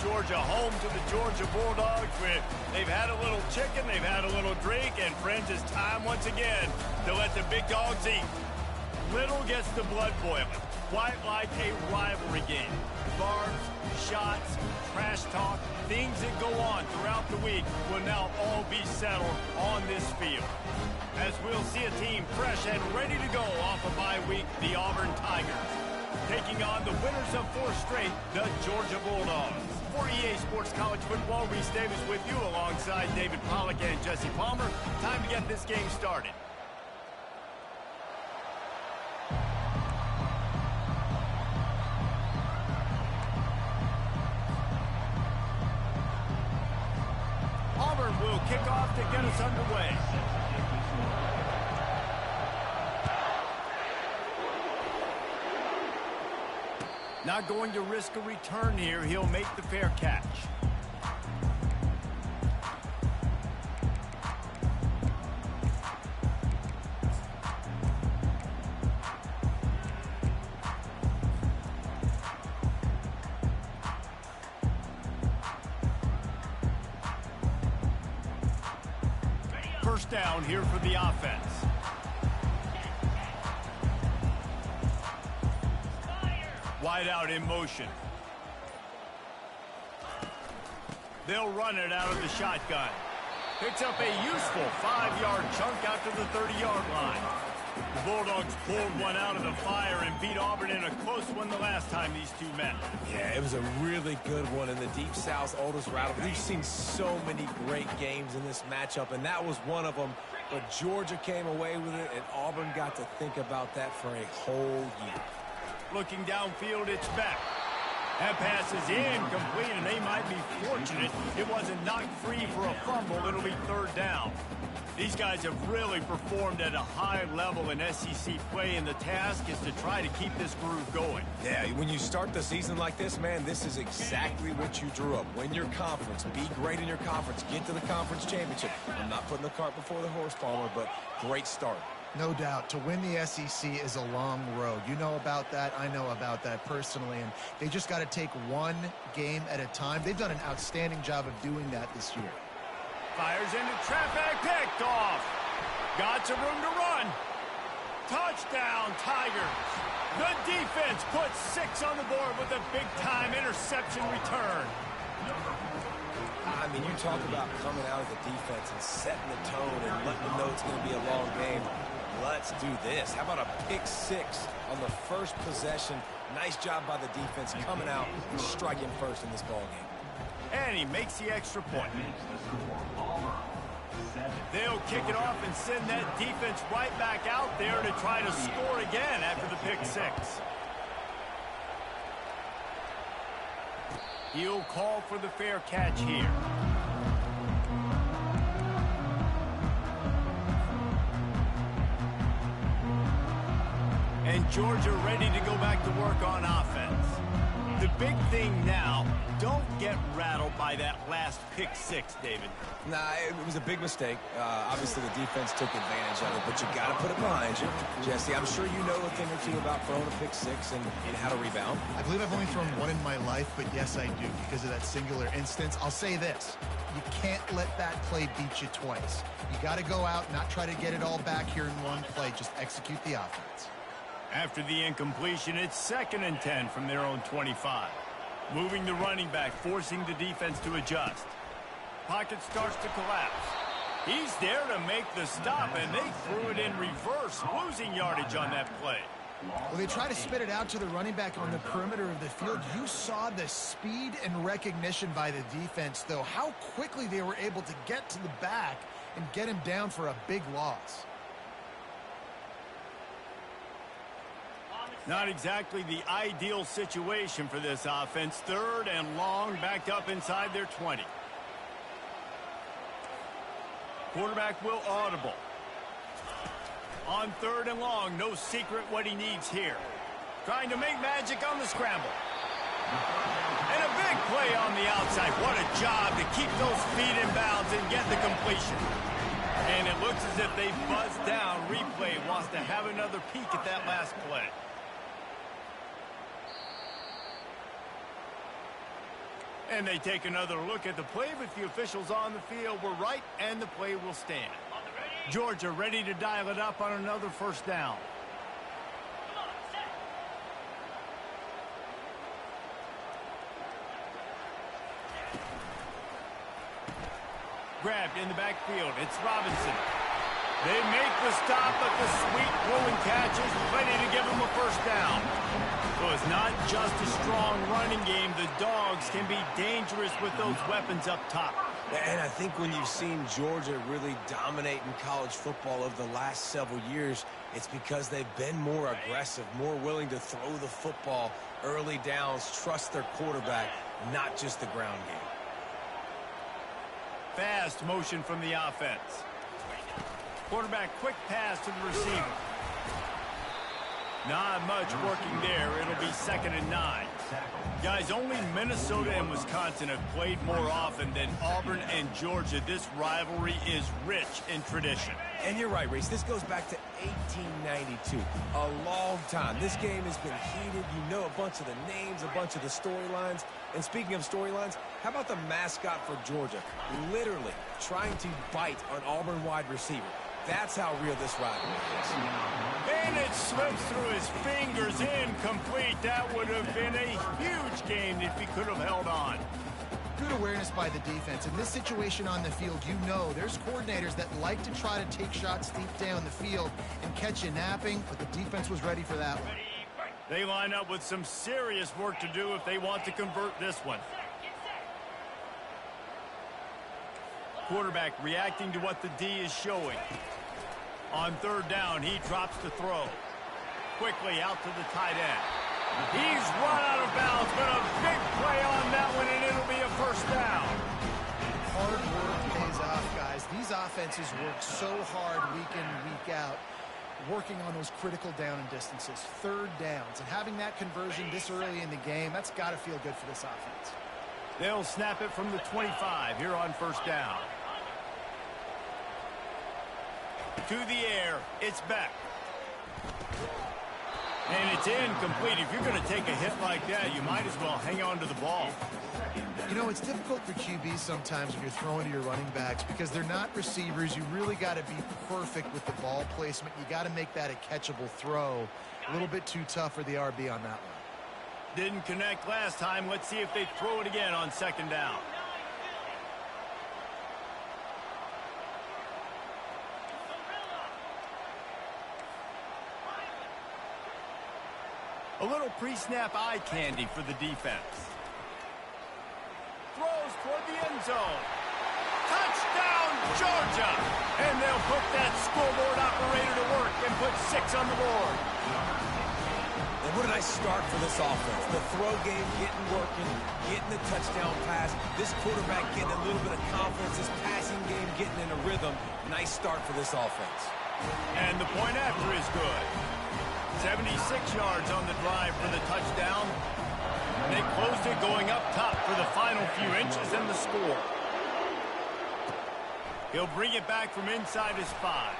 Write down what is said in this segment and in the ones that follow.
Georgia home to the Georgia Bulldogs, where they've had a little chicken, they've had a little drink, and friends, it's time once again to let the big dogs eat. Little gets the blood boiling, quite like a rivalry game. Barbs, shots, trash talk, things that go on throughout the week will now all be settled on this field. As we'll see a team fresh and ready to go off a bye week, the Auburn Tigers, taking on the winners of 4 straight, the Georgia Bulldogs. For EA Sports College Football, Reese Davis with you alongside David Pollack and Jesse Palmer. Time to get this game started. Auburn will kick off to get us underway. Not going to risk a return here. He'll make the fair catch. First down here for the offense. Wide out in motion. They'll run it out of the shotgun. Picks up a useful 5-yard chunk out to the 30-yard line. The Bulldogs pulled one out of the fire and beat Auburn in a close one the last time these two met. Yeah, it was a really good one in the Deep South Oldest Rattle. We've seen so many great games in this matchup, and that was one of them. But Georgia came away with it, and Auburn got to think about that for a whole year. Looking downfield, it's back. That pass is incomplete, and they might be fortunate it wasn't knocked free for a fumble. It'll be 3rd down. These guys have really performed at a high level in SEC play, and the task is to try to keep this groove going. Yeah, when you start the season like this, man, this is exactly what you drew up. Win your conference, be great in your conference, get to the conference championship. I'm not putting the cart before the horse, Palmer, but great start. No doubt. To win the SEC is a long road. You know about that. I know about that personally. And they just got to take one game at a time. They've done an outstanding job of doing that this year. Fires into traffic, picked off. Got some room to run. Touchdown, Tigers. The defense puts 6 on the board with a big-time interception return. I mean, you talk about coming out of the defense and setting the tone and letting them know it's going to be a long game. Let's do this. How about a pick 6 on the first possession? Nice job by the defense coming out and striking first in this ball game. And he makes the extra point. They'll kick it off and send that defense right back out there to try to score again after the pick 6. He'll call for the fair catch here. And Georgia ready to go back to work on offense. The big thing now, don't get rattled by that last pick 6, David. Nah, it was a big mistake. Obviously, the defense took advantage of it, but you got to put it behind you. Jesse, I'm sure you know a thing or two about throwing a pick 6 and how to rebound. I believe I've only thrown one in my life, but yes, I do because of that singular instance. I'll say this. You can't let that play beat you twice. You got to go out, not try to get it all back here in one play. Just execute the offense. After the incompletion, it's 2nd and 10 from their own 25. Moving the running back, forcing the defense to adjust. Pocket starts to collapse. He's there to make the stop, and they threw it in reverse, losing yardage on that play. Well, they try to spit it out to the running back on the perimeter of the field. You saw the speed and recognition by the defense, though, how quickly they were able to get to the back and get him down for a big loss. Not exactly the ideal situation for this offense. 3rd and long, backed up inside their 20. Quarterback will audible. On 3rd and long, no secret what he needs here. Trying to make magic on the scramble. And a big play on the outside. What a job to keep those feet in bounds and get the completion. And it looks as if they buzzed down. Replay wants to have another peek at that last play. And they take another look at the play with the officials on the field. We're right, and the play will stand. Georgia ready to dial it up on another first down. Grabbed in the backfield. It's Robinson. They make the stop, but the sweet rolling catch is ready to give them a first down. So it's not just a strong running game. The Dogs can be dangerous with those weapons up top. And I think when you've seen Georgia really dominate in college football over the last several years, it's because they've been more aggressive, more willing to throw the football early downs, trust their quarterback, not just the ground game. Fast motion from the offense. Quarterback quick pass to the receiver. Not much working there. It'll be 2nd and 9. Guys, only Minnesota and Wisconsin have played more often than Auburn and Georgia. This rivalry is rich in tradition. And you're right, Reese. This goes back to 1892. A long time. This game has been heated. You know a bunch of the names, a bunch of the storylines. And speaking of storylines, how about the mascot for Georgia? Literally trying to bite an Auburn wide receiver. That's how real this rivalry is. And it slips through his fingers, incomplete. That would have been a huge gain if he could have held on. Good awareness by the defense. In this situation on the field, you know there's coordinators that like to try to take shots deep down the field and catch you napping, but the defense was ready for that one. They line up with some serious work to do if they want to convert this one. Quarterback reacting to what the D is showing. On 3rd down, he drops the throw. Quickly out to the tight end. He's run out of bounds, but a big play on that one, and it'll be a first down. Hard work pays off, guys. These offenses work so hard week in and week out, working on those critical down and distances, 3rd downs. And having that conversion this early in the game, that's got to feel good for this offense. They'll snap it from the 25 here on 1st down. To the air, it's back. And it's incomplete. If you're going to take a hit like that, you might as well hang on to the ball. You know, it's difficult for QBs sometimes when you're throwing to your running backs because they're not receivers. You really got to be perfect with the ball placement. You got to make that a catchable throw. A little bit too tough for the RB on that one. Didn't connect last time. Let's see if they throw it again on 2nd down. A little pre-snap eye candy for the defense. Throws toward the end zone. Touchdown, Georgia! And they'll put that scoreboard operator to work and put 6 on the board. And what a nice start for this offense. The throw game getting working, getting the touchdown pass. This quarterback getting a little bit of confidence. This passing game getting in a rhythm. Nice start for this offense. And the point after is good. 76 yards on the drive for the touchdown. And they closed it going up top for the final few inches and the score. He'll bring it back from inside his 5.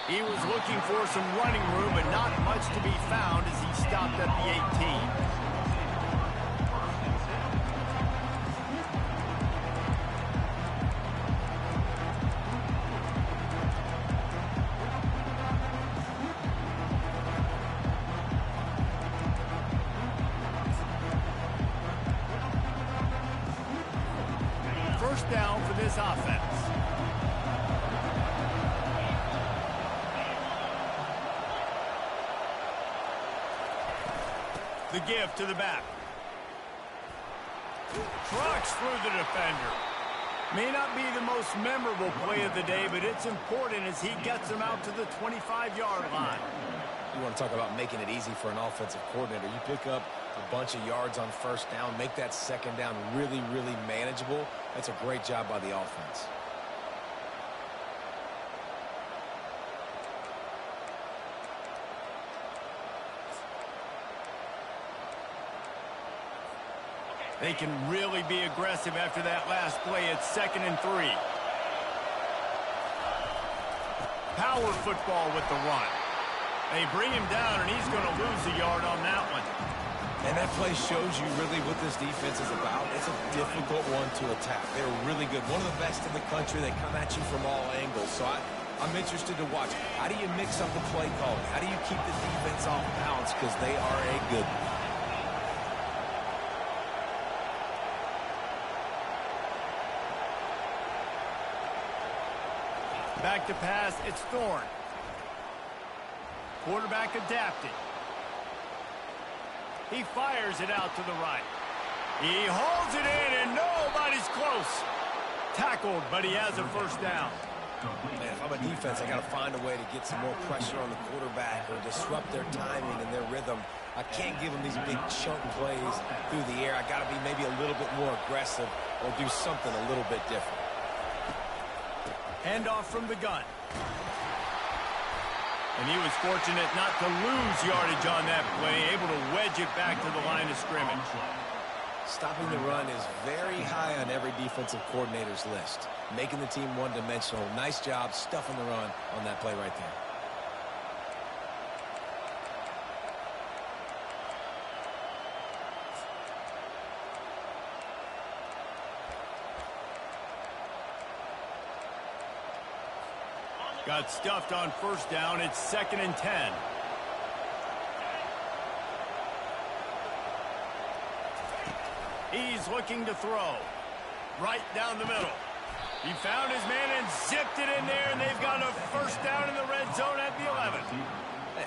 He was looking for some running room, but not much to be found as he stopped at the 18. First down for this offense. The give to the back. Trucks through the defender. May not be the most memorable play of the day, but it's important as he gets them out to the 25-yard line. You want to talk about making it easy for an offensive coordinator. You pick up a bunch of yards on 1st down, make that 2nd down really, really manageable. That's a great job by the offense. They can really be aggressive after that last play. It's 2nd and 3. Power football with the run. They bring him down, and he's going to lose a yard on that one. And that play shows you really what this defense is about. It's a difficult one to attack. They're really good. One of the best in the country. They come at you from all angles. So I'm interested to watch. How do you mix up the play calling? How do you keep the defense off balance? Because they are a good one. Back to pass, it's Thorne. Quarterback adapted. He fires it out to the right. He holds it in, and nobody's close. Tackled, but he has a first down. Man, if I'm a defense, I got to find a way to get some more pressure on the quarterback or disrupt their timing and their rhythm. I can't give them these big chunk plays through the air. I got to be maybe a little bit more aggressive or do something a little bit different. Handoff from the gun. And he was fortunate not to lose yardage on that play, able to wedge it back to the line of scrimmage. Stopping the run is very high on every defensive coordinator's list. Making the team one-dimensional. Nice job stuffing the run on that play right there. Got stuffed on first down. It's 2nd and 10. He's looking to throw. Right down the middle. He found his man and zipped it in there, and they've got a first down in the red zone at the 11.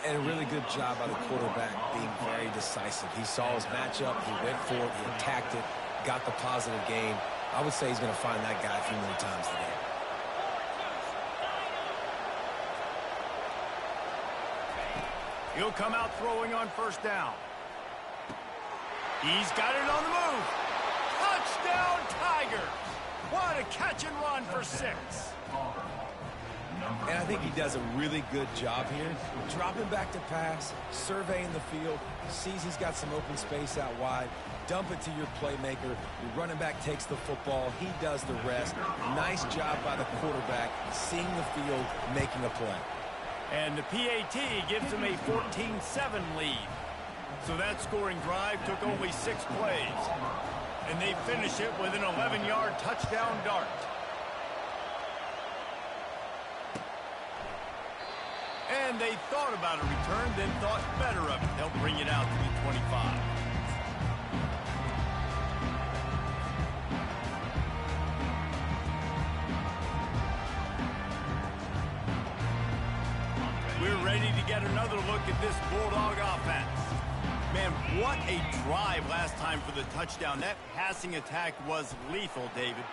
And a really good job by the quarterback being very decisive. He saw his matchup. He went for it. He attacked it. Got the positive gain. I would say he's going to find that guy a few more times today. He'll come out throwing on first down. He's got it on the move. Touchdown, Tigers. What a catch and run for 6. And I think he does a really good job here. Dropping back to pass, surveying the field, sees he's got some open space out wide. Dump it to your playmaker. Your running back takes the football. He does the rest. Nice job by the quarterback, seeing the field, making a play. And the PAT gives him a 14-7 lead. So that scoring drive took only 6 plays. And they finish it with an 11-yard touchdown dart. And they thought about a return, then thought better of it. They'll bring it out to the 25. We're ready to get another look at this Bulldog offense. Man, what a drive last time for the touchdown. That passing attack was lethal, David.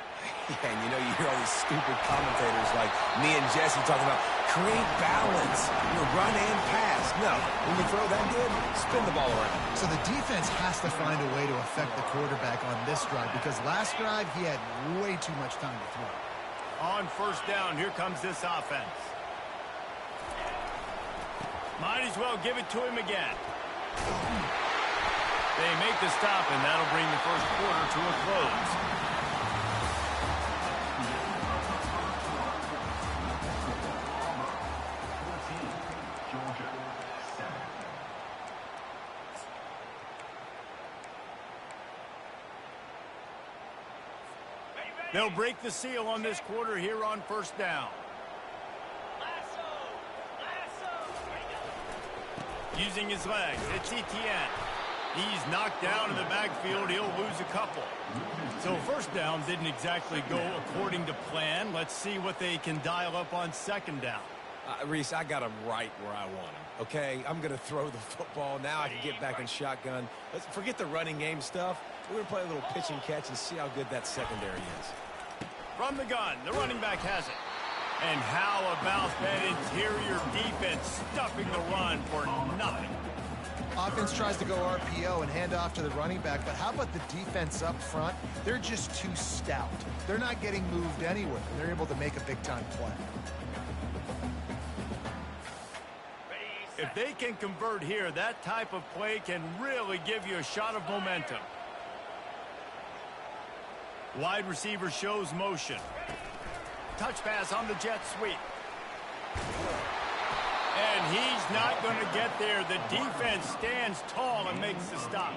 Yeah, and you know, you hear all these stupid commentators like me and Jesse talking about create balance, run and pass. No, when you throw that good, spin the ball around. So the defense has to find a way to affect the quarterback on this drive because last drive he had way too much time to throw. On first down, here comes this offense. Might as well give it to him again. They make the stop, and that'll bring the first quarter to a close. They'll break the seal on this quarter here on first down. Using his legs, it's Etienne. He's knocked down in the backfield. He'll lose a couple. So first down didn't exactly go according to plan. Let's see what they can dial up on second down. Reese, I got him right where I want him, okay? I'm going to throw the football. Now I can get back in shotgun. Let's forget the running game stuff. We're going to play a little pitch and catch and see how good that secondary is. From the gun, the running back has it. And how about that interior defense stuffing the run for nothing? Offense tries to go RPO and hand off to the running back, but how about the defense up front? They're just too stout. They're not getting moved anywhere. They're able to make a big-time play. If they can convert here, that type of play can really give you a shot of momentum. Wide receiver shows motion. Touch pass on the jet sweep. And he's not going to get there. The defense stands tall and makes the stop.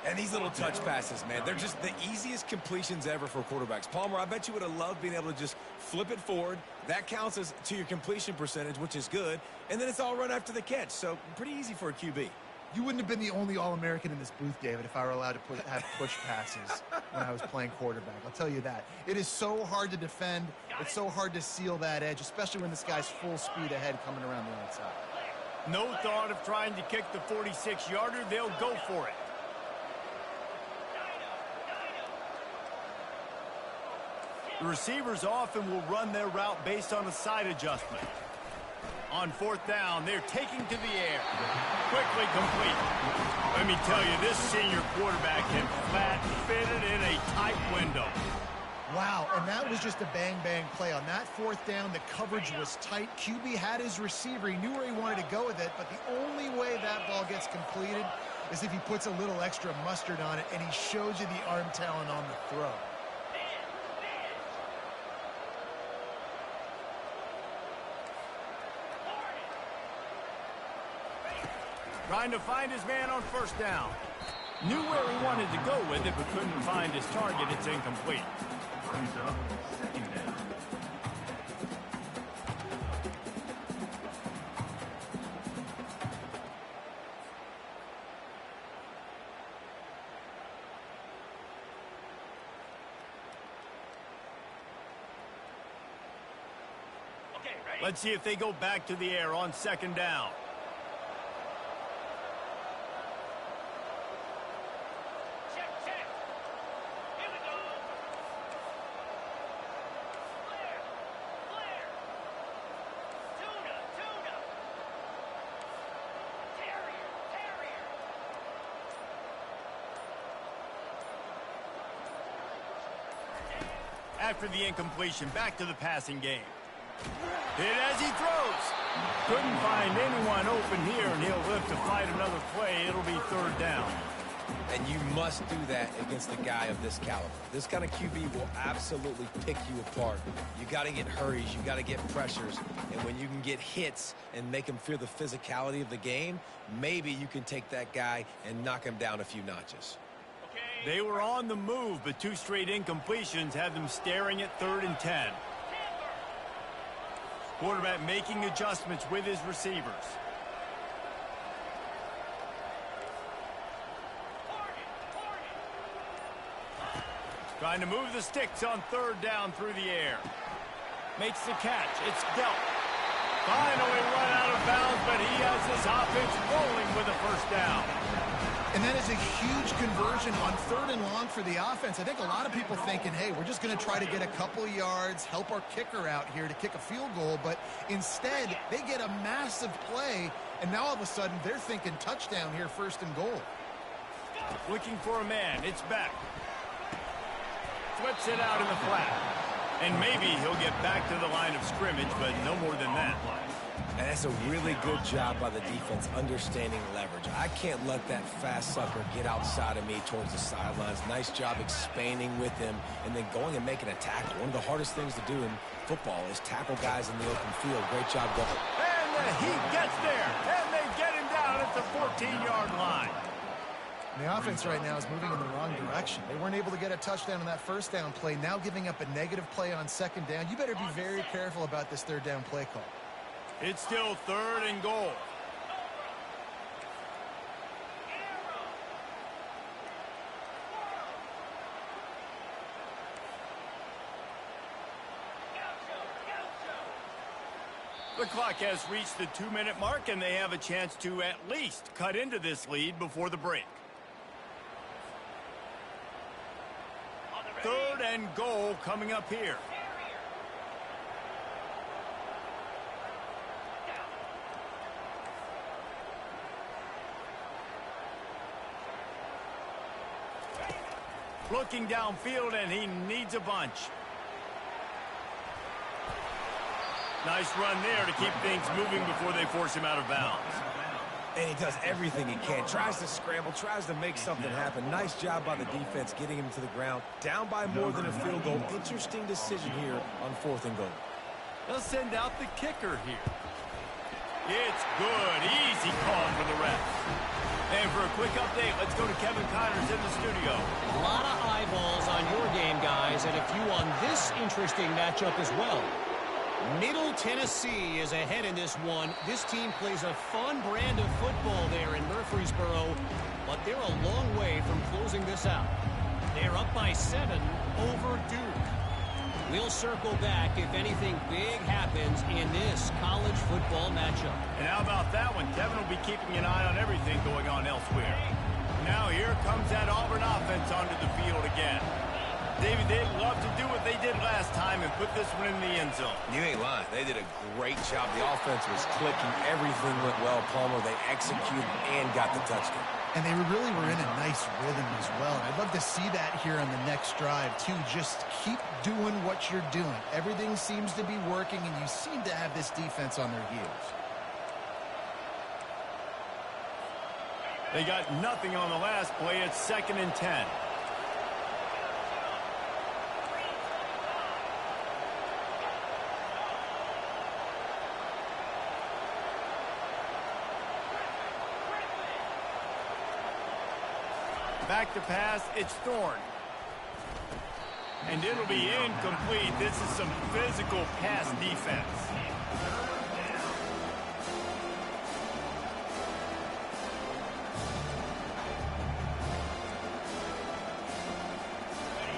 And these little touch passes, man, they're just the easiest completions ever for quarterbacks. Palmer, I bet you would have loved being able to just flip it forward. That counts as to your completion percentage, which is good. And then it's all run after the catch. So pretty easy for a QB. You wouldn't have been the only All-American in this booth, David, if I were allowed to have push passes when I was playing quarterback. I'll tell you that. It is so hard to defend. It's so hard to seal that edge, especially when this guy's full speed ahead coming around the outside. No thought of trying to kick the 46-yarder. They'll go for it. The receivers often will run their route based on a side adjustment. On fourth down, they're taking to the air. Quickly complete. Let me tell you, this senior quarterback can flat fit it in a tight window. Wow, and that was just a bang-bang play. On that fourth down, the coverage was tight. QB had his receiver. He knew where he wanted to go with it, but the only way that ball gets completed is if he puts a little extra mustard on it, and he shows you the arm talent on the throw. Trying to find his man on first down. Knew where he wanted to go with it, but couldn't find his target. It's incomplete. Let's see if they go back to the air on second down. After the incompletion, back to the passing game. Hit as he throws. Couldn't find anyone open here, and he'll live to fight another play. It'll be third down. And you must do that against a guy of this caliber. This kind of QB will absolutely pick you apart. You got to get hurries. You got to get pressures. And when you can get hits and make him feel the physicality of the game, maybe you can take that guy and knock him down a few notches. They were on the move, but two straight incompletions had them staring at 3rd and 10. Quarterback making adjustments with his receivers. Trying to move the sticks on 3rd down through the air. Makes the catch. It's dealt. Finally run out of bounds, but he has this offense rolling with a first down. And that is a huge conversion on 3rd and long for the offense. I think a lot of people thinking, hey, we're just going to try to get a couple of yards, help our kicker out here to kick a field goal. But instead, they get a massive play, and now all of a sudden they're thinking touchdown here, 1st and goal. Looking for a man. It's back. Flips it out in the flat. And maybe he'll get back to the line of scrimmage, but no more than that. And that's a really good job by the defense understanding leverage. I can't let that fast sucker get outside of me towards the sidelines. Nice job expanding with him and then going and making a tackle. One of the hardest things to do in football is tackle guys in the open field. Great job going. And the Heat gets there, and they get him down at the 14-yard line. The offense right now is moving in the wrong direction. They weren't able to get a touchdown on that first down play, now giving up a negative play on second down. You better be very careful about this 3rd down play call. It's still 3rd and goal. The clock has reached the 2-minute mark, and they have a chance to at least cut into this lead before the break. 3rd and goal coming up here. Looking downfield, and he needs a bunch. Nice run there to keep things moving before they force him out of bounds. And he does everything he can. Tries to scramble, tries to make something happen. Nice job by the defense getting him to the ground. Down by more than a field goal. Interesting decision here on 4th and goal. They'll send out the kicker here. It's good. Easy call for the ref. And for a quick update, let's go to Kevin Connors in the studio. A lot of eyeballs on your game, guys, and a few on this interesting matchup as well. Middle Tennessee is ahead in this one. This team plays a fun brand of football there in Murfreesboro, but they're a long way from closing this out. They're up by 7 over Duke. We'll circle back if anything big happens in this college football matchup. And how about that one? Kevin will be keeping an eye on everything going on elsewhere. Now here comes that Auburn offense onto the field again. David, they'd love to do what they did last time and put this one in the end zone. You ain't lying. They did a great job. The offense was clicking. Everything went well, Palmer. They executed and got the touchdown. And they really were in a nice rhythm as well. I'd love to see that here on the next drive, too. Just keep doing what you're doing. Everything seems to be working, and you seem to have this defense on their heels. They got nothing on the last play. It's 2nd and 10. Back to pass, it's Thorne. And it'll be incomplete. This is some physical pass defense.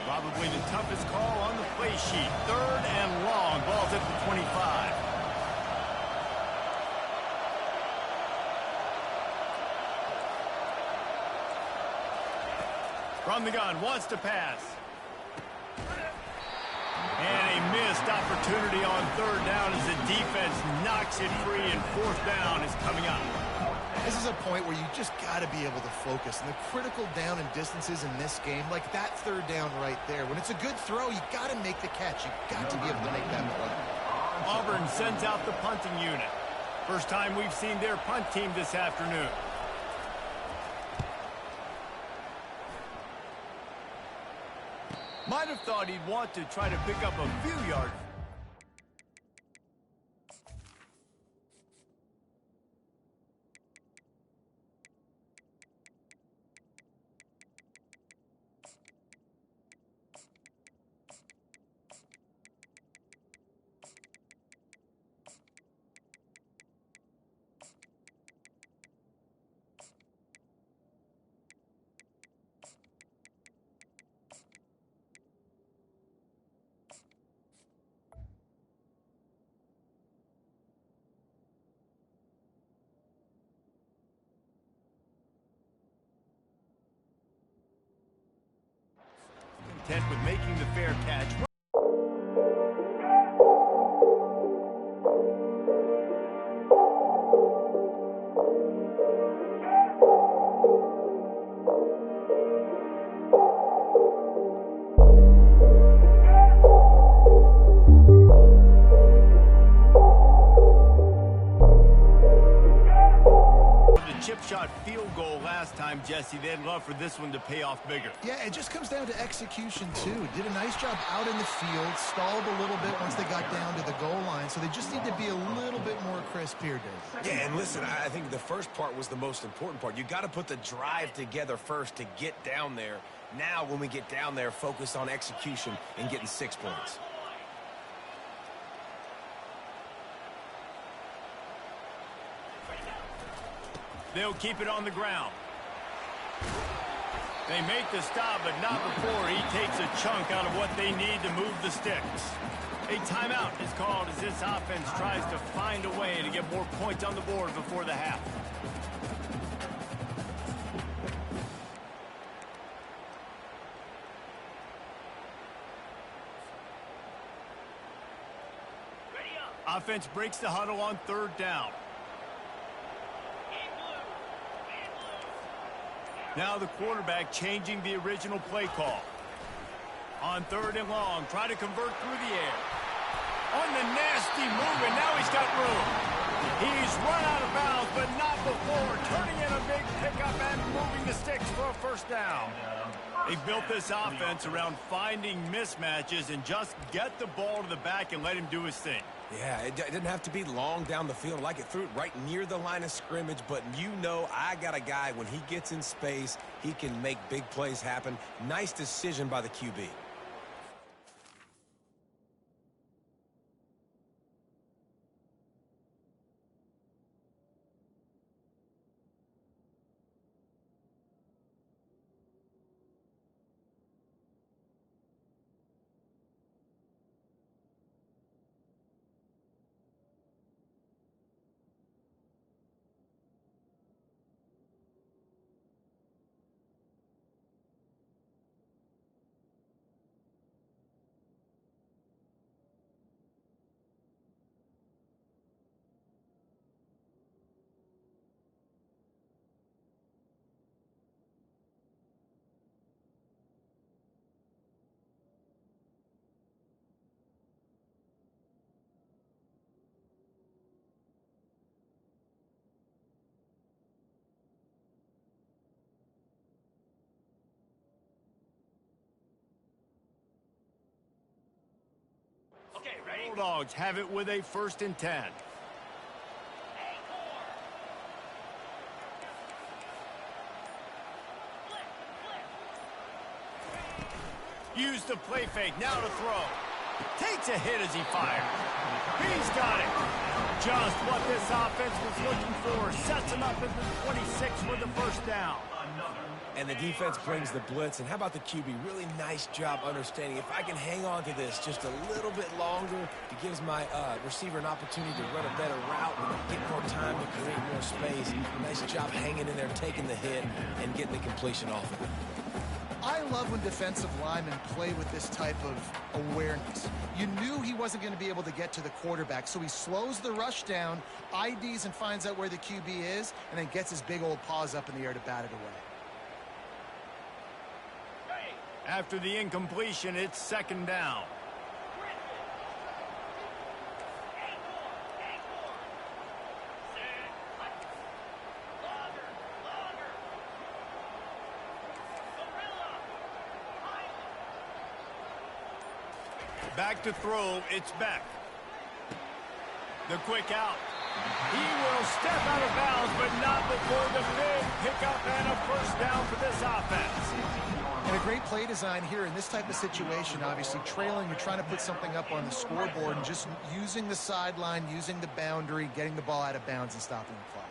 Probably the toughest call on the play sheet. 3rd and long. Ball's at the 25. From the gun, wants to pass. And a missed opportunity on 3rd down as the defense knocks it free, and 4th down is coming up. This is a point where you just got to be able to focus. And the critical down and distances in this game, like that 3rd down right there. When it's a good throw, you got to make the catch. You got to be able to make that play. Auburn sends out the punting unit. First time we've seen their punt team this afternoon. Might have thought he'd want to try to pick up a few yards. Content with making the fair catch. Chip shot field goal last time, Jesse. They'd love for this one to pay off bigger. Yeah, it just comes down to execution, too. Did a nice job out in the field, stalled a little bit once they got down to the goal line, so they just need to be a little bit more crisp here, Dave. Yeah, and listen, I think the first part was the most important part. You got to put the drive together first to get down there. Now, when we get down there, focus on execution and getting 6 points. They'll keep it on the ground. They make the stop, but not before he takes a chunk out of what they need to move the sticks. A timeout is called as this offense tries to find a way to get more points on the board before the half. Offense breaks the huddle on 3rd down. Now the quarterback changing the original play call. On 3rd and long, try to convert through the air. On the nasty move, and now he's got room. He's run out of bounds, but not before. Turning in a big pickup and moving the sticks for a 1st down. They built this offense around finding mismatches and just get the ball to the back and let him do his thing. Yeah, it didn't have to be long down the field. Like, it threw it right near the line of scrimmage, but you know I got a guy, when he gets in space, he can make big plays happen. Nice decision by the QB. Bulldogs have it with a 1st and 10. Use the play fake, now to throw. Takes a hit as he fires. He's got it. Just what this offense was looking for. Sets him up at the 26 with the 1st down. And the defense brings the blitz. And how about the QB? Really nice job understanding. If I can hang on to this just a little bit longer, it gives my receiver an opportunity to run a better route and get more time to create more space. Nice job hanging in there, taking the hit, and getting the completion off of it. I love when defensive linemen play with this type of awareness. You knew he wasn't going to be able to get to the quarterback, so he slows the rush down, IDs and finds out where the QB is, and then gets his big old paws up in the air to bat it away. After the incompletion, it's 2nd down. Back to throw, it's Beck. The quick out. He will step out of bounds, but not before the big pickup and a 1st down for this offense. And a great play design here in this type of situation. Obviously trailing, you're trying to put something up on the scoreboard, and just using the sideline, using the boundary, getting the ball out of bounds and stopping the clock.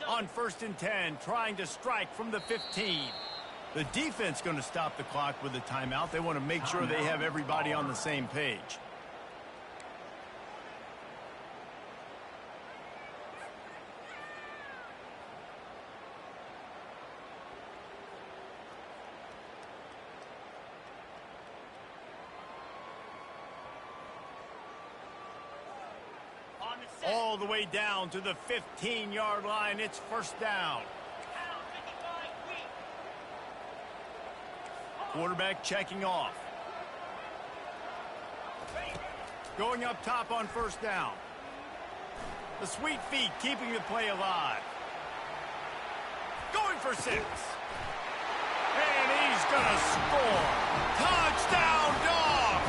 On 1st and 10, trying to strike from the 15. The defense going to stop the clock with a timeout. They want to make sure they have everybody on the same page. All the way down to the 15-yard line. It's 1st down. Quarterback checking off. Going up top on 1st down. The sweet feet keeping the play alive. Going for 6. And he's going to score. Touchdown, Dogs!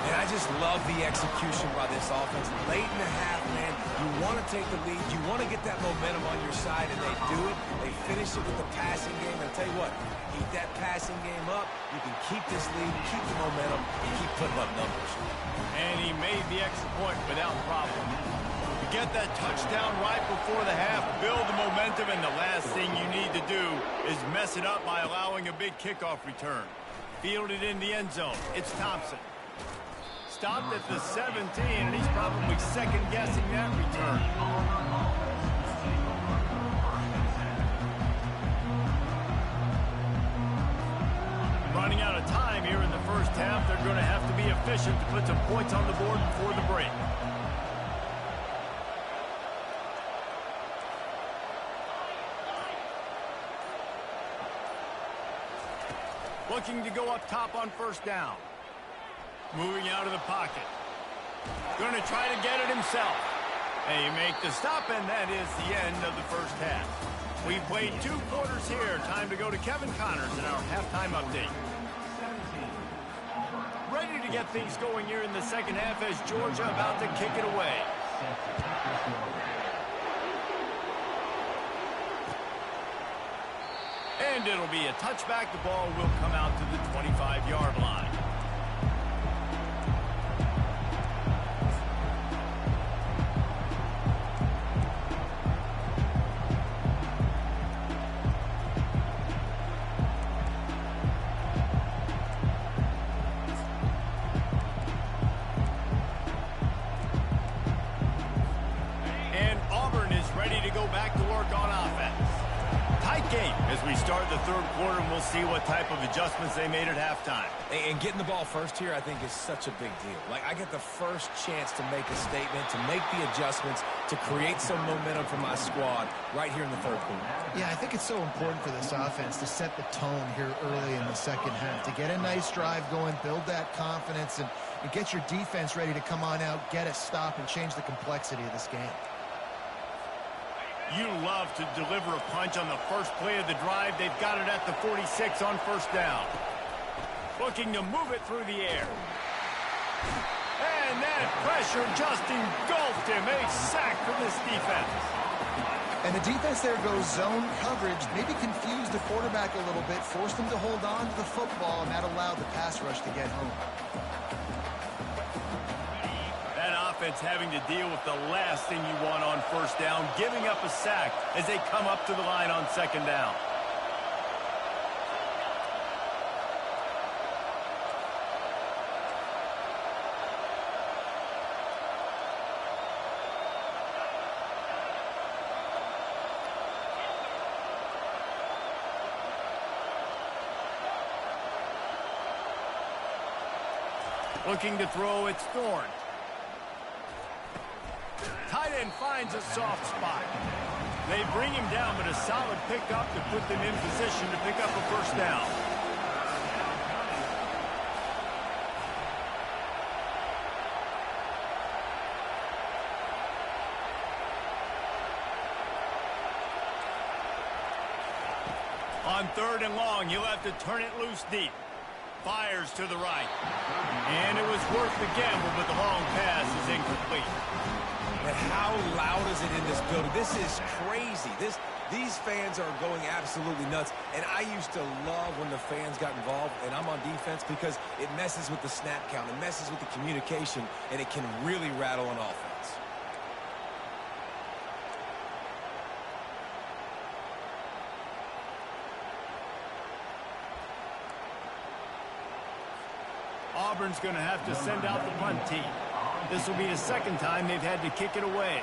And I just love the execution by this offense. Late in the half, man, you want to take the lead. You want to get that momentum on your side, and they do it. They finish it with the passing game. And I'll tell you what, keep that passing game up. You can keep this lead, keep the momentum, and keep putting up numbers. And he made the extra point without problem. You get that touchdown right before the half, build the momentum, and the last thing you need to do is mess it up by allowing a big kickoff return. Fielded in the end zone. It's Thompson. Stopped at the 17, and he's probably second-guessing that return. Running out of time here in the 1st half. They're going to have to be efficient to put some points on the board before the break. Looking to go up top on 1st down. Moving out of the pocket. Going to try to get it himself. They make the stop, and that is the end of the 1st half. We've played 2 quarters here. Time to go to Kevin Connors in our halftime update. Ready to get things going here in the second half as Georgia about to kick it away. And it'll be a touchback. The ball will come out to the 25-yard line. And Auburn is ready to go back to work on offense. Tight game as we start the third quarter, and we'll see what type of adjustments they made at halftime. And getting the ball first here, I think, is such a big deal. Like, I get the first chance to make a statement, to make the adjustments, to create some momentum for my squad right here in the third quarter. Yeah, I think it's so important for this offense to set the tone here early in the second half, to get a nice drive going, build that confidence, and get your defense ready to come on out, get a stop, and change the complexity of this game. You love to deliver a punch on the first play of the drive. They've got it at the 46 on first down. Looking to move it through the air. And that pressure just engulfed him. A sack for this defense. And the defense there goes zone coverage, maybe confused the quarterback a little bit, forced him to hold on to the football, and that allowed the pass rush to get home. That offense having to deal with the last thing you want on first down, giving up a sack as they come up to the line on second down. Looking to throw, it's Thorne. Tight end finds a soft spot. They bring him down, but a solid pickup to put them in position to pick up a first down. On third and long, he'll have to turn it loose deep. Fires to the right. And it was worth the gamble, but the long pass is incomplete. And how loud is it in this building? This is crazy. These fans are going absolutely nuts. And I used to love when the fans got involved, and I'm on defense, because it messes with the snap count. It messes with the communication, and it can really rattle an offense. Auburn's going to have to send out the punt team. This will be the second time they've had to kick it away.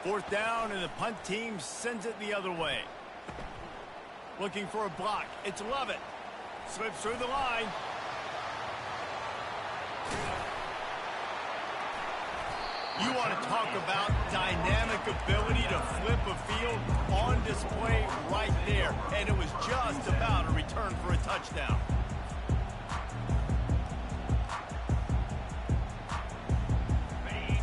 Fourth down, and the punt team sends it the other way. Looking for a block. It's Lovett. Slips through the line. You want to talk about dynamic ability to flip a field, on display right there. And it was just about a return for a touchdown.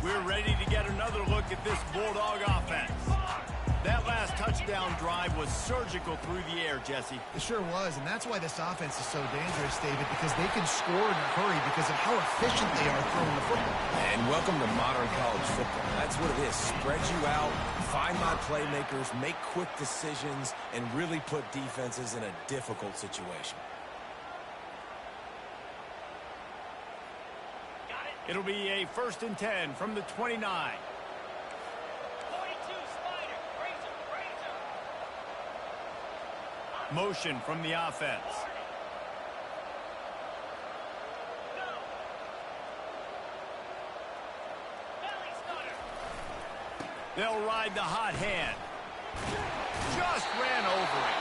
We're ready to get another look at this Bulldog offense. That last touchdown drive was surgical through the air, Jesse. It sure was, and that's why this offense is so dangerous, David, because they can score in a hurry because of how efficient they are throwing the football. And welcome to modern college football. That's what it is. Spread you out, find my playmakers, make quick decisions, and really put defenses in a difficult situation. It'll be a 1st and 10 from the 29. Motion from the offense. They'll ride the hot hand. Just ran over it.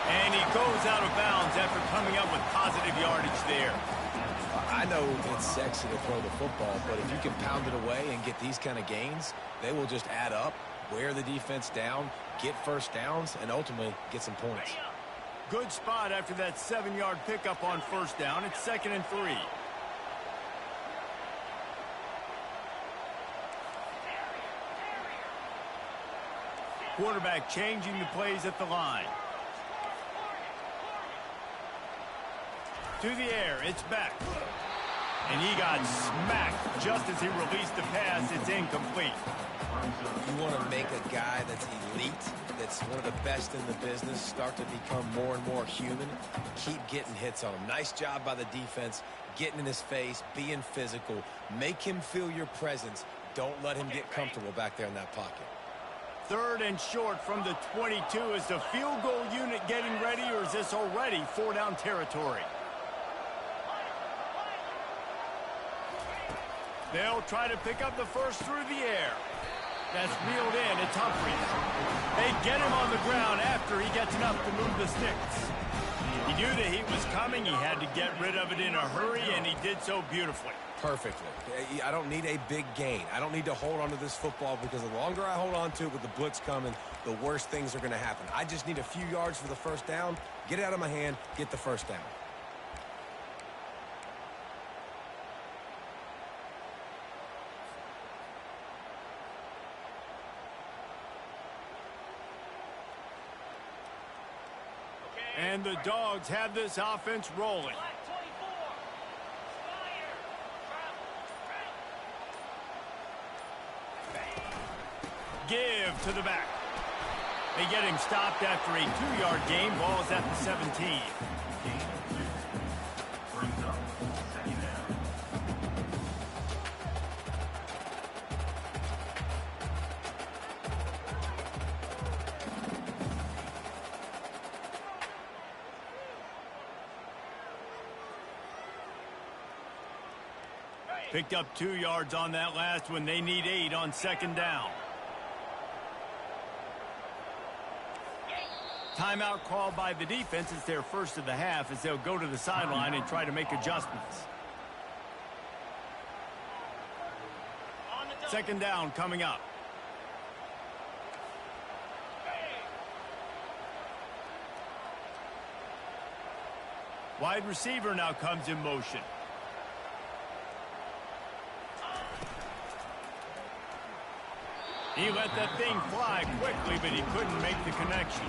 And he goes out of bounds after coming up with positive yardage there. I know it's sexy to throw the football, but if you can pound it away and get these kind of gains, they will just add up, wear the defense down, get first downs, and ultimately get some points. Good spot after that 7-yard pickup on first down. It's 2nd and 3. Quarterback changing the plays at the line. To the air, it's back. And he got smacked just as he released the pass. It's incomplete. You want to make a guy that's elite, that's one of the best in the business, start to become more and more human. Keep getting hits on him. Nice job by the defense, getting in his face, being physical. Make him feel your presence. Don't let him get comfortable back there in that pocket. 3rd and short from the 22. Is the field goal unit getting ready, or is this already 4-down territory? They'll try to pick up the first through the air. That's reeled in. It's Humphries. They get him on the ground after he gets enough to move the sticks. He knew the heat was coming. He had to get rid of it in a hurry, and he did so beautifully. Perfectly. I don't need a big gain. I don't need to hold on to this football because the longer I hold on to it with the blitz coming, the worse things are going to happen. I just need a few yards for the first down, get it out of my hand, get the first down. And the Dogs have this offense rolling. Give to the back. They get him stopped after a 2-yard gain. Ball's at the 17. Picked up 2 yards on that last one. They need 8 on 2nd down. Timeout called by the defense. It's their first of the half as they'll go to the sideline and try to make adjustments. 2nd down coming up. Wide receiver now comes in motion. He let that thing fly quickly, but he couldn't make the connection.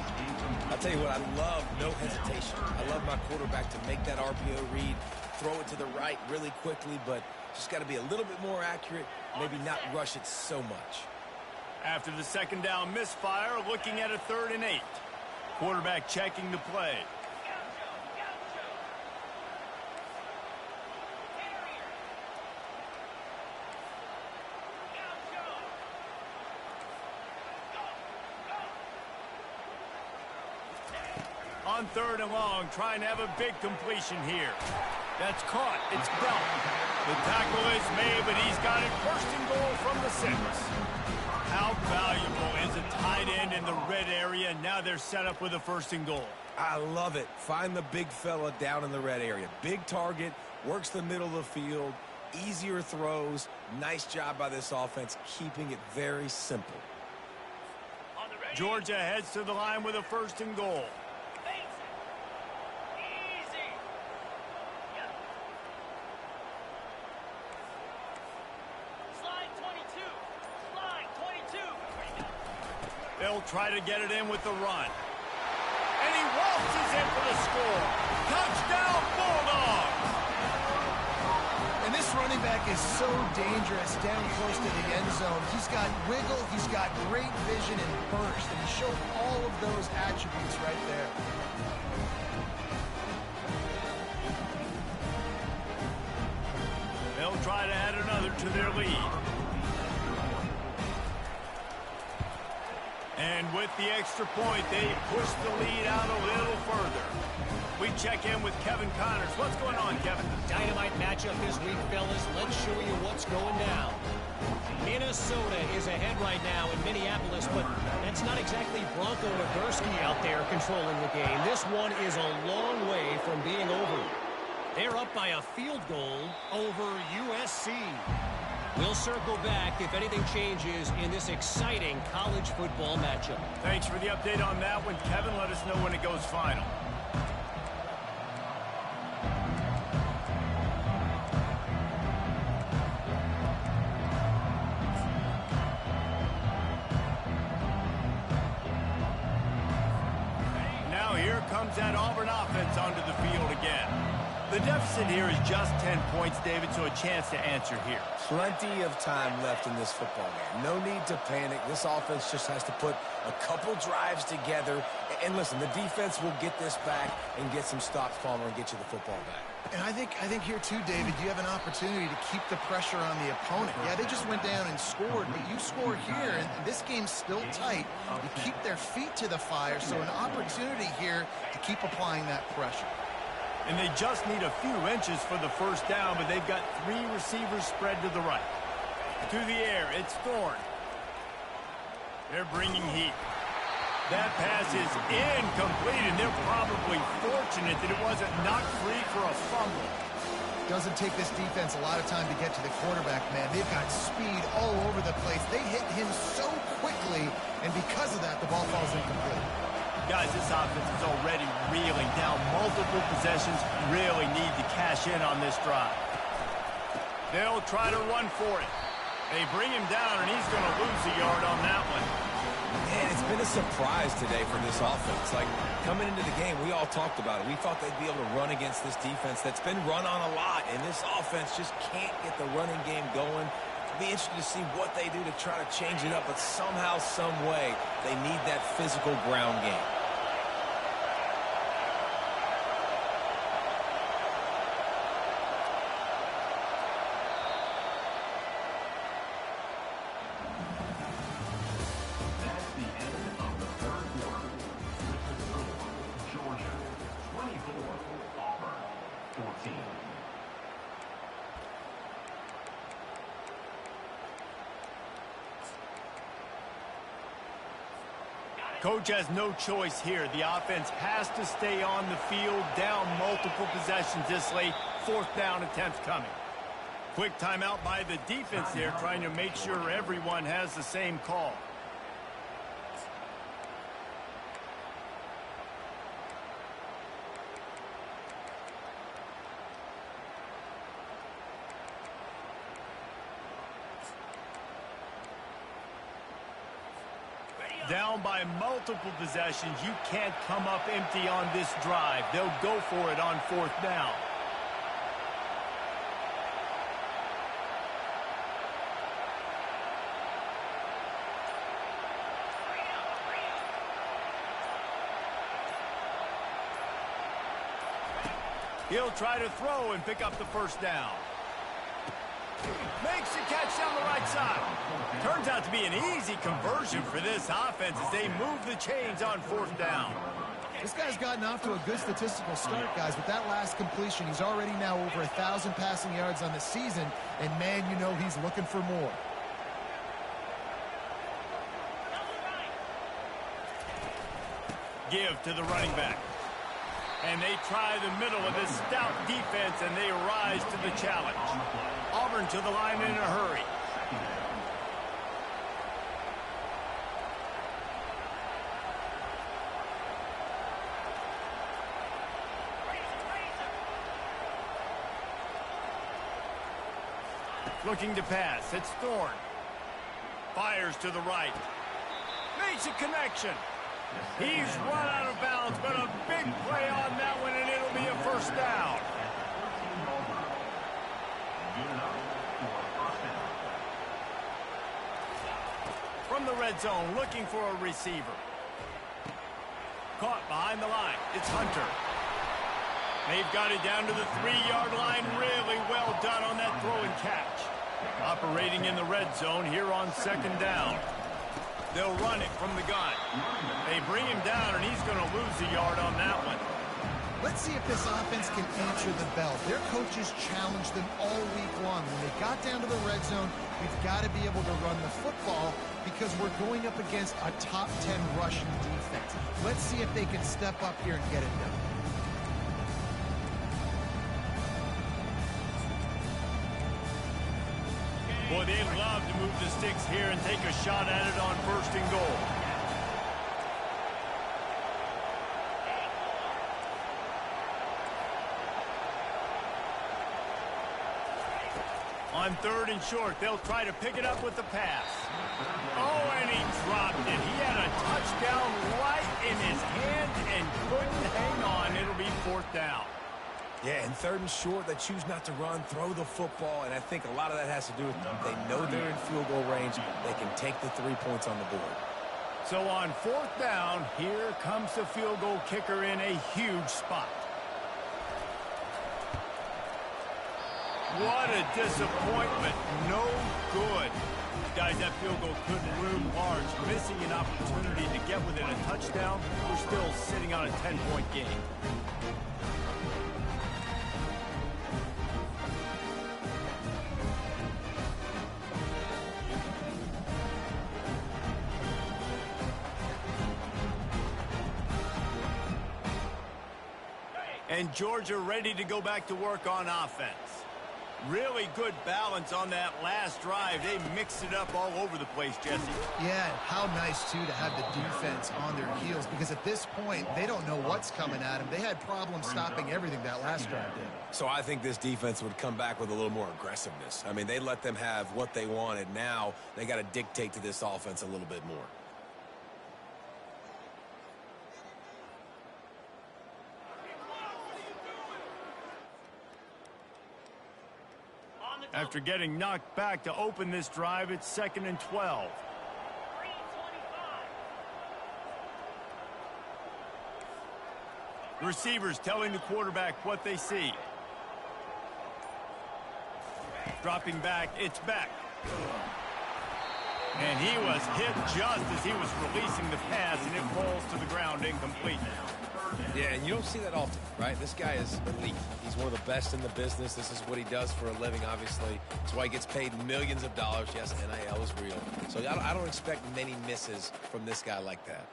I'll tell you what, I love no hesitation. I love my quarterback to make that RPO read, throw it to the right really quickly, but just got to be a little bit more accurate, maybe not rush it so much. After the 2nd down misfire, looking at a 3rd and 8. Quarterback checking the play. On 3rd and long, trying to have a big completion here. That's caught. It's Bell. The tackle is made, but he's got it 1st and goal from the 6. How valuable is a tight end in the red area? Now they're set up with a 1st and goal. I love it. Find the big fella down in the red area. Big target, works the middle of the field, easier throws. Nice job by this offense, keeping it very simple. Georgia heads to the line with a 1st and goal. They'll try to get it in with the run. And he waltzes in for the score. Touchdown, Bulldogs! And this running back is so dangerous down close to the end zone. He's got wiggle, he's got great vision and burst, and he showed all of those attributes right there. They'll try to add another to their lead. And with the extra point, they push the lead out a little further. We check in with Kevin Connors. What's going on, Kevin? Dynamite matchup this week, fellas. Let's show you what's going down. Minnesota is ahead right now in Minneapolis, but that's not exactly Bronco Nagurski out there controlling the game. This one is a long way from being over. They're up by a field goal over USC. We'll circle back if anything changes in this exciting college football matchup. Thanks for the update on that one, Kevin. Let us know when it goes final. The deficit here is just 10 points, David, so a chance to answer here. Plenty of time left in this football game. No need to panic. This offense just has to put a couple drives together. And listen, the defense will get this back and get some stops, Palmer, and get you the football back. And I think here, too, David, you have an opportunity to keep the pressure on the opponent. Yeah, they just went down and scored, but you score here, and this game's still tight. You keep their feet to the fire, so an opportunity here to keep applying that pressure. And they just need a few inches for the first down, but they've got 3 receivers spread to the right. To the air, it's Thorne. They're bringing heat. That pass is incomplete, and they're probably fortunate that it wasn't knocked free for a fumble. Doesn't take this defense a lot of time to get to the quarterback, man. They've got speed all over the place. They hit him so quickly, and because of that, the ball falls incomplete. Guys, this offense is already reeling down multiple possessions. Really need to cash in on this drive. They'll try to run for it. They bring him down, and he's going to lose a yard on that one. Man, it's been a surprise today for this offense. Like, coming into the game, we all talked about it. We thought they'd be able to run against this defense that's been run on a lot, and this offense just can't get the running game going. It'll be interesting to see what they do to try to change it up, but somehow, some way, they need that physical ground game. Coach has no choice here. The offense has to stay on the field, down multiple possessions this late. 4th down attempt coming. Quick timeout by the defense there, trying to make sure everyone has the same call. Down by multiple possessions. You can't come up empty on this drive. They'll go for it on 4th down. He'll try to throw and pick up the first down. Makes the catch down the right side. Turns out to be an easy conversion for this offense as they move the chains on 4th down. This guy's gotten off to a good statistical start, guys. With that last completion, he's already now over 1,000 passing yards on the season, and man, you know he's looking for more. Give to the running back. And they try the middle of this stout defense, and they rise to the challenge. Auburn to the line in a hurry. Looking to pass. It's Thorne. Fires to the right. Makes a connection. He's run out of bounds, but a big play on that one, and it'll be a first down. From the red zone, looking for a receiver. Caught behind the line. It's Hunter. They've got it down to the 3-yard line. Really well done on that throw and catch. Operating in the red zone here on 2nd down. They'll run it from the gun. They bring him down, and he's going to lose a yard on that one. Let's see if this offense can answer the bell. Their coaches challenged them all week long. When they got down to the red zone, we've got to be able to run the football because we're going up against a top 10 rushing defense. Let's see if they can step up here and get it done. Boy, they'd love to move the sticks here and take a shot at it on 1st and goal. On 3rd and short, they'll try to pick it up with the pass. Oh, and he dropped it. He had a touchdown right in his hand and couldn't hang on. It'll be 4th down. Yeah, and 3rd and short, they choose not to run, throw the football, and I think a lot of that has to do with they know they're in field goal range. They can take the 3 points on the board. So on 4th down, here comes the field goal kicker in a huge spot. What a disappointment. No good. Guys, that field goal couldn't loom large. Missing an opportunity to get within a touchdown. We're still sitting on a 10-point game. And Georgia ready to go back to work on offense. Really good balance on that last drive. They mixed it up all over the place, Jesse. Yeah, how nice, too, to have the defense on their heels, because at this point, they don't know what's coming at them. They had problems stopping everything that last drive did. So I think this defense would come back with a little more aggressiveness. I mean, they let them have what they wanted. Now they got to dictate to this offense a little bit more. After getting knocked back to open this drive, it's 2nd and 12. Receivers telling the quarterback what they see. Dropping back, it's Beck. And he was hit just as he was releasing the pass, and it falls to the ground incomplete. Yeah, and you don't see that often, right? This guy is elite. He's one of the best in the business. This is what he does for a living, obviously. That's why he gets paid millions of dollars. Yes, NIL is real. So I don't expect many misses from this guy like that.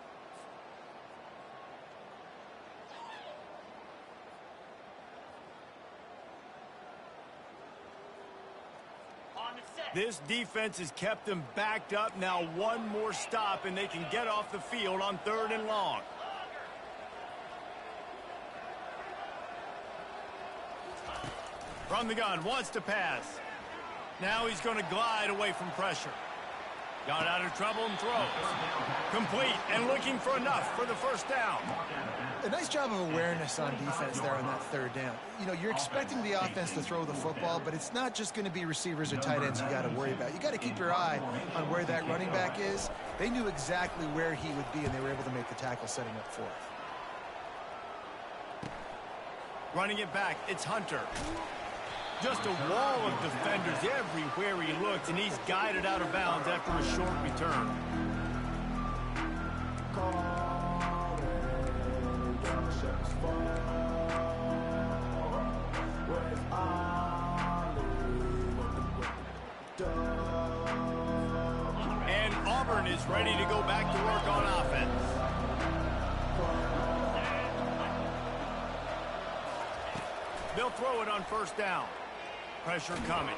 This defense has kept them backed up. Now one more stop, and they can get off the field on 3rd and long. From the gun, wants to pass. Now he's going to glide away from pressure. Got out of trouble and throws. Complete and looking for enough for the 1st down. A nice job of awareness on defense there on that 3rd down. You know, you're expecting the offense to throw the football, but it's not just going to be receivers or tight ends you got to worry about. You got to keep your eye on where that running back is. They knew exactly where he would be, and they were able to make the tackle setting up 4th. Running it back, it's Hunter. Just a wall of defenders everywhere he looks, and he's guided out of bounds after a short return. And Auburn is ready to go back to work on offense. They'll throw it on 1st down. Pressure coming.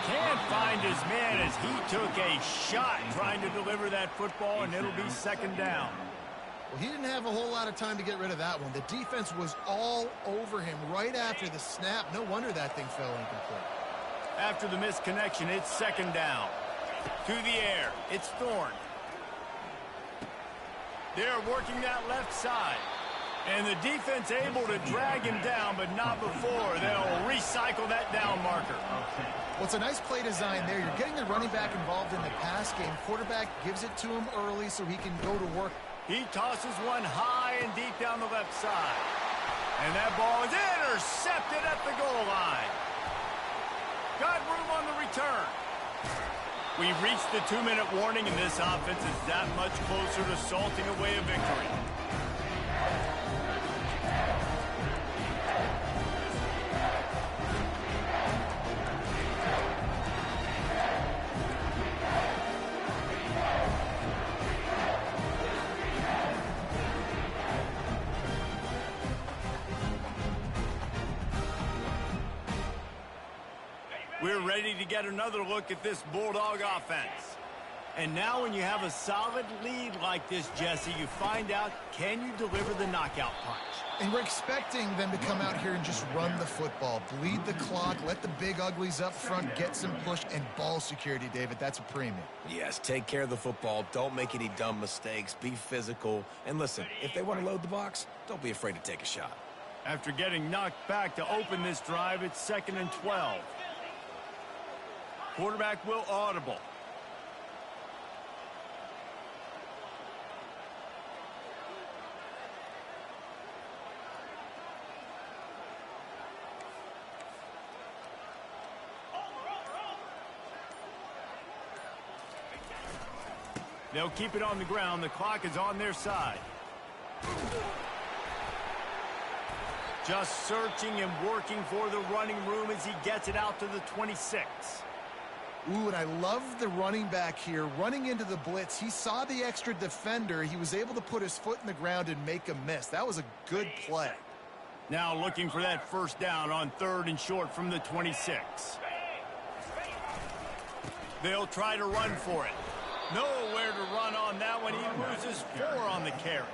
Can't find his man as he took a shot trying to deliver that football, and it'll be 2nd down. Well, he didn't have a whole lot of time to get rid of that one. The defense was all over him right after the snap. No wonder that thing fell incomplete. After the missed connection, it's 2nd down. To the air, it's Thorne. They're working that left side. And the defense able to drag him down, but not before. They'll recycle that down marker. Well, it's a nice play design there. You're getting the running back involved in the pass game. Quarterback gives it to him early so he can go to work. He tosses one high and deep down the left side. And that ball is intercepted at the goal line. Got room on the return. We've reached the 2-minute warning, and this offense is that much closer to salting away a victory. We're ready to get another look at this Bulldog offense. And now when you have a solid lead like this, Jesse, you find out, can you deliver the knockout punch? And we're expecting them to come out here and just run the football, bleed the clock, let the big uglies up front get some push, and ball security, David. That's a premium. Yes, take care of the football. Don't make any dumb mistakes. Be physical. And listen, if they want to load the box, don't be afraid to take a shot. After getting knocked back to open this drive, it's 2nd and 12. Quarterback will audible. They'll keep it on the ground. The clock is on their side. Just searching and working for the running room as he gets it out to the 26. Ooh, and I love the running back here. Running into the blitz, he saw the extra defender. He was able to put his foot in the ground and make a miss. That was a good play. Now looking for that first down on 3rd and short from the 26. They'll try to run for it. Nowhere to run on that one. He loses 4 on the carry.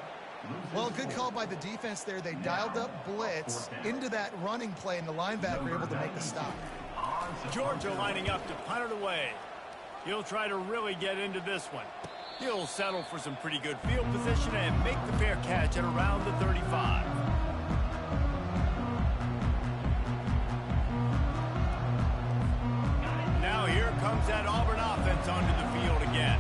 Well, good call by the defense there. They dialed up blitz into that running play, and the linebacker able to make the stop. Georgia lining up to punt it away. He'll try to really get into this one. He'll settle for some pretty good field position and make the fair catch at around the 35. Now here comes that Auburn offense onto the field again.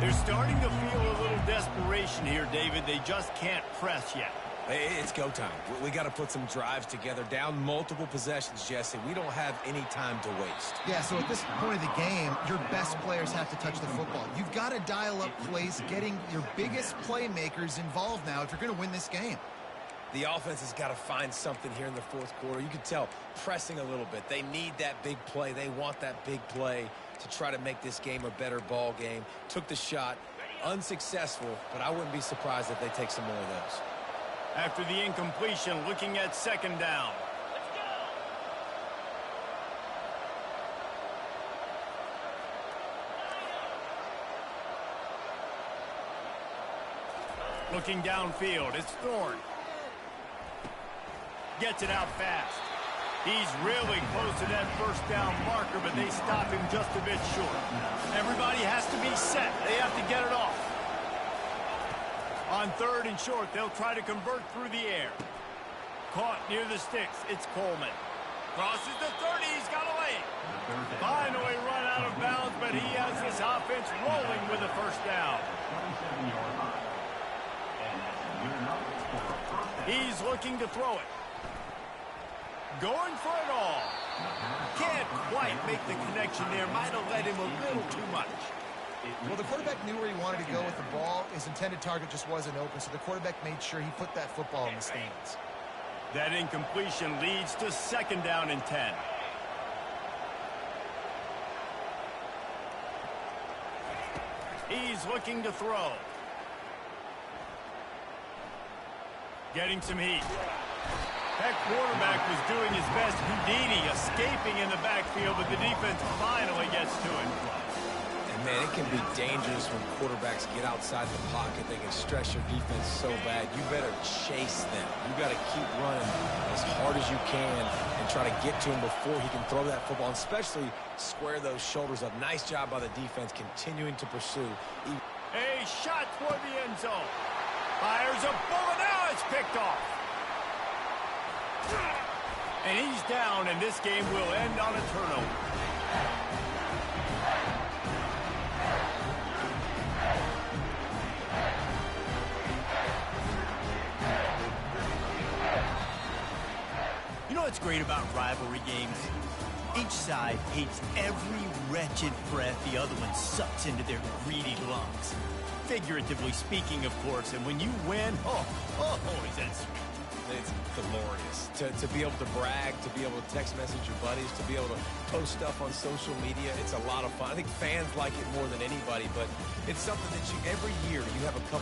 They're starting to feel a little desperation here, David. They just can't press yet. Hey, it's go time. We got to put some drives together. Down multiple possessions, Jesse. We don't have any time to waste. Yeah, so at this point of the game, your best players have to touch the football. You've got to dial up plays, getting your biggest playmakers involved now if you're going to win this game. The offense has got to find something here in the 4th quarter. You can tell pressing a little bit. They need that big play. They want that big play to try to make this game a better ball game. Took the shot. Unsuccessful, but I wouldn't be surprised if they take some more of those. After the incompletion, looking at 2nd down. Looking downfield, it's Thorne. Gets it out fast. He's really close to that first down marker, but they stop him just a bit short. Everybody has to be set. They have to get it off. On 3rd and short, they'll try to convert through the air. Caught near the sticks. It's Coleman. Crosses the 30. He's got a lane. Finally run out of bounds, but he has this offense rolling with a first down. He's looking to throw it. Going for it all. Can't quite make the connection there. Might have led him a little too much. Well, the quarterback knew where he wanted to go with the ball. His intended target just wasn't open, so the quarterback made sure he put that football in the stands. That incompletion leads to 2nd down and 10. He's looking to throw. Getting some heat. That quarterback was doing his best. Houdini escaping in the backfield, but the defense finally gets to him. And, man, it can be dangerous when quarterbacks get outside the pocket. They can stress your defense so bad. You better chase them. You got to keep running as hard as you can and try to get to him before he can throw that football, and especially square those shoulders up. Nice job by the defense continuing to pursue. A shot toward the end zone. Fires a bullet. Now it's picked off. And he's down, and this game will end on a turnover. You know what's great about rivalry games? Each side hates every wretched breath the other one sucks into their greedy lungs. Figuratively speaking, of course, and when you win, is that sweet. It's glorious to be able to brag, to be able to text message your buddies, to be able to post stuff on social media. It's a lot of fun. I think fans like it more than anybody, but it's something that every year you have a couple